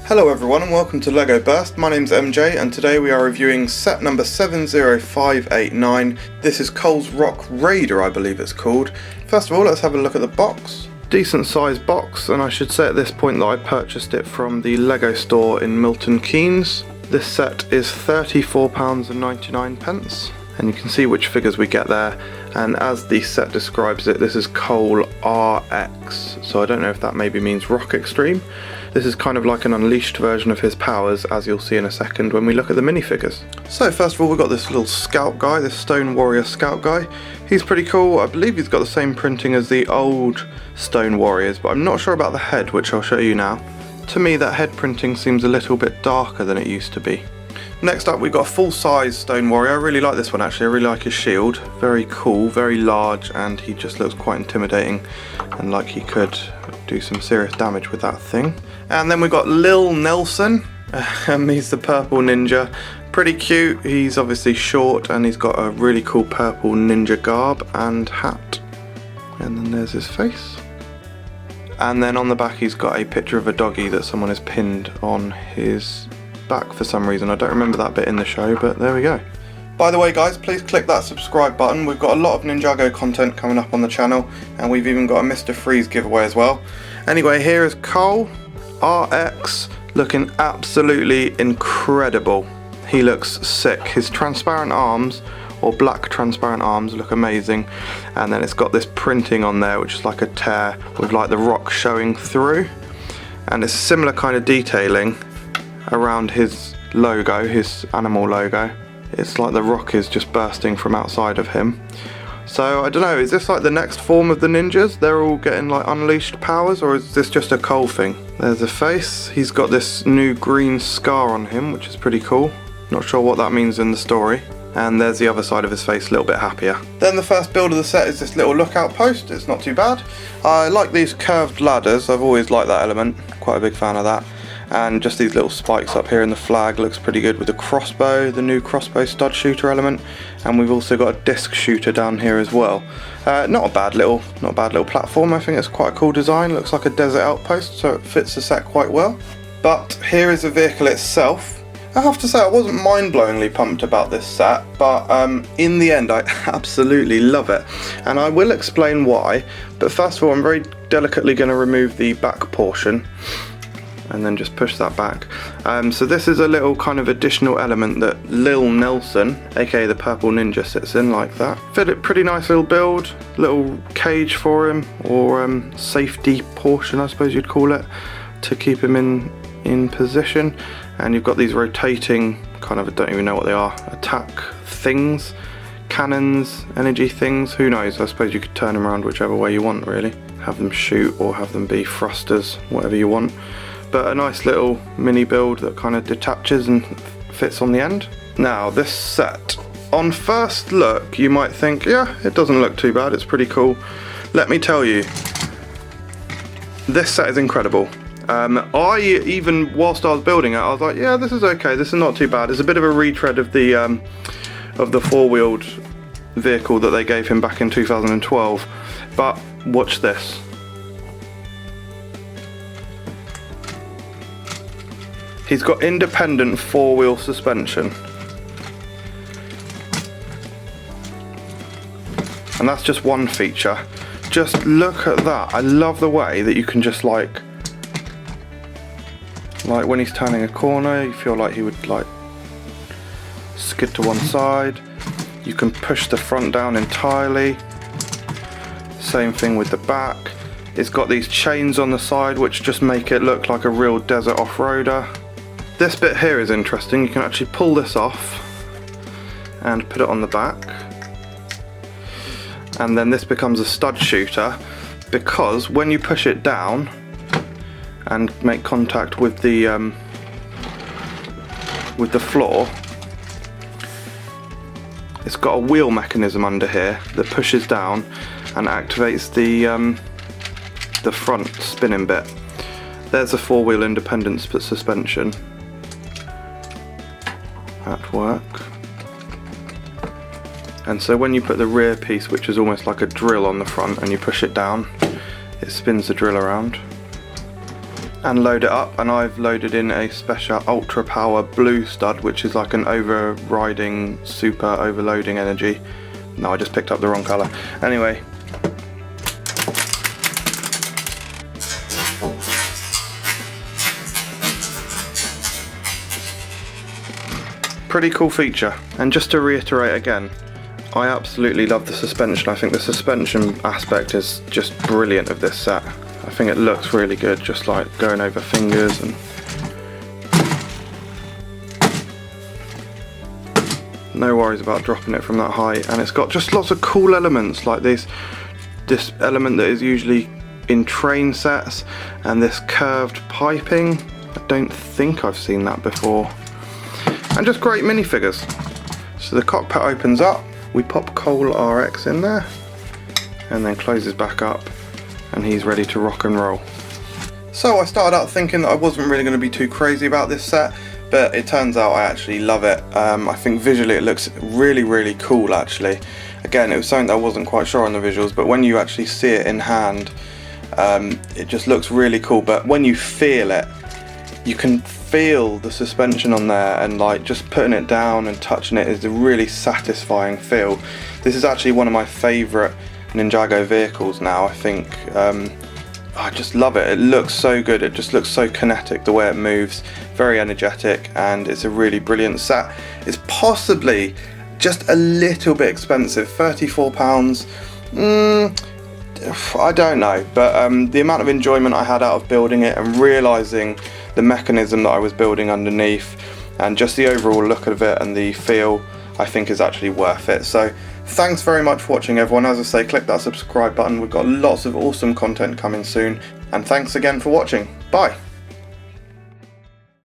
Hello everyone and welcome to LEGO Burst. My name's MJ and today we are reviewing set number 70589. This is Cole's Rock Raider, I believe it's called. First of all, let's have a look at the box. Decent sized box, and I should say at this point that I purchased it from the LEGO store in Milton Keynes. This set is £34.99 and you can see which figures we get there, and as the set describes it, this is Cole RX, so I don't know if that maybe means Rock Extreme. This is kind of like an unleashed version of his powers, as you'll see in a second when we look at the minifigures. So first of all, we've got this little scout guy, this Stone Warrior scout guy. He's pretty cool. I believe he's got the same printing as the old Stone Warriors, but I'm not sure about the head, which I'll show you now. To me, that head printing seems a little bit darker than it used to be. Next up, we've got a full-size Stone Warrior. I really like this one actually. I really like his shield. Very cool, very large, and he just looks quite intimidating and like he could do some serious damage with that thing. And then we've got Lil Nelson. He's the purple ninja. Pretty cute. He's obviously short and he's got a really cool purple ninja garb and hat. And then there's his face. And then on the back he's got a picture of a doggy that someone has pinned on his back for some reason. I don't remember that bit in the show, but there we go. By the way guys, please click that subscribe button. We've got a lot of Ninjago content coming up on the channel, and we've even got a Mr. Freeze giveaway as well. Anyway, here is Cole RX, looking absolutely incredible. He looks sick. His transparent arms, or black transparent arms, look amazing, and then it's got this printing on there which is like a tear with like the rock showing through, and it's similar kind of detailing around his logo, his animal logo. It's like the rock is just bursting from outside of him. So I don't know, is this like the next form of the ninjas? They're all getting like unleashed powers, or is this just a Cole thing? There's a face. He's got this new green scar on him, which is pretty cool. Not sure what that means in the story. And there's the other side of his face, a little bit happier. Then the first build of the set is this little lookout post. It's not too bad. I like these curved ladders. I've always liked that element. Quite a big fan of that. And just these little spikes up here in the flag looks pretty good with the crossbow, the new crossbow stud shooter element, and we've also got a disc shooter down here as well. Not a bad little platform. I think it's quite a cool design. Looks like a desert outpost, so it fits the set quite well. But here is the vehicle itself. I have to say I wasn't mind-blowingly pumped about this set, but in the end I absolutely love it, and I will explain why. But first of all, I'm very delicately going to remove the back portion and then just push that back. So this is a little kind of additional element that Lil Nelson, aka the purple ninja, sits in like that. Pretty nice little build, little cage for him, or safety portion I suppose you'd call it, to keep him in position. And you've got these rotating kind of, I don't even know what they are, attack things, cannons, energy things, who knows. I suppose you could turn them around whichever way you want really. Have them shoot or have them be thrusters, whatever you want. But a nice little mini build that kind of detaches and fits on the end. Now this set, on first look you might think, yeah, it doesn't look too bad, it's pretty cool. Let me tell you, this set is incredible. I even, whilst I was building it, I was like, yeah, this is okay, this is not too bad. It's a bit of a retread of the four-wheeled vehicle that they gave him back in 2012, but watch this. He's got independent four-wheel suspension. And that's just one feature. Just look at that. I love the way that you can just like when he's turning a corner, you feel like he would like skid to one side. You can push the front down entirely. Same thing with the back. It's got these chains on the side which just make it look like a real desert off-roader. This bit here is interesting. You can actually pull this off and put it on the back, and then this becomes a stud shooter, because when you push it down and make contact with the floor, it's got a wheel mechanism under here that pushes down and activates the front spinning bit. There's a four-wheel independent suspension at work. And so when you put the rear piece, which is almost like a drill on the front, and you push it down, it spins the drill around. and load it up, and I've loaded in a special ultra power blue stud, which is like an overriding super overloading energy. No, I just picked up the wrong colour. Anyway, pretty cool feature. And just to reiterate again, I absolutely love the suspension. I think the suspension aspect is just brilliant of this set. I think it looks really good, just like going over fingers, and no worries about dropping it from that height. And it's got just lots of cool elements, like this element that is usually in train sets, and this curved piping. I don't think I've seen that before. And just great minifigures. So the cockpit opens up, we pop Cole RX in there, and then closes back up, and he's ready to rock and roll. So I started out thinking that I wasn't really going to be too crazy about this set, but it turns out I actually love it. I think visually it looks really, really cool actually. Again, it was something that I wasn't quite sure on the visuals, but when you actually see it in hand, it just looks really cool. But when you feel it, you can feel the suspension on there, and like just putting it down and touching it is a really satisfying feel. This is actually one of my favourite Ninjago vehicles now. I think I just love it. It looks so good. It just looks so kinetic, the way it moves, very energetic, and it's a really brilliant set. It's possibly just a little bit expensive, £34. I don't know, but the amount of enjoyment I had out of building it and realising the mechanism that I was building underneath, and just the overall look of it and the feel, I think is actually worth it. So thanks very much for watching, everyone. As I say, click that subscribe button. We've got lots of awesome content coming soon, and thanks again for watching. Bye.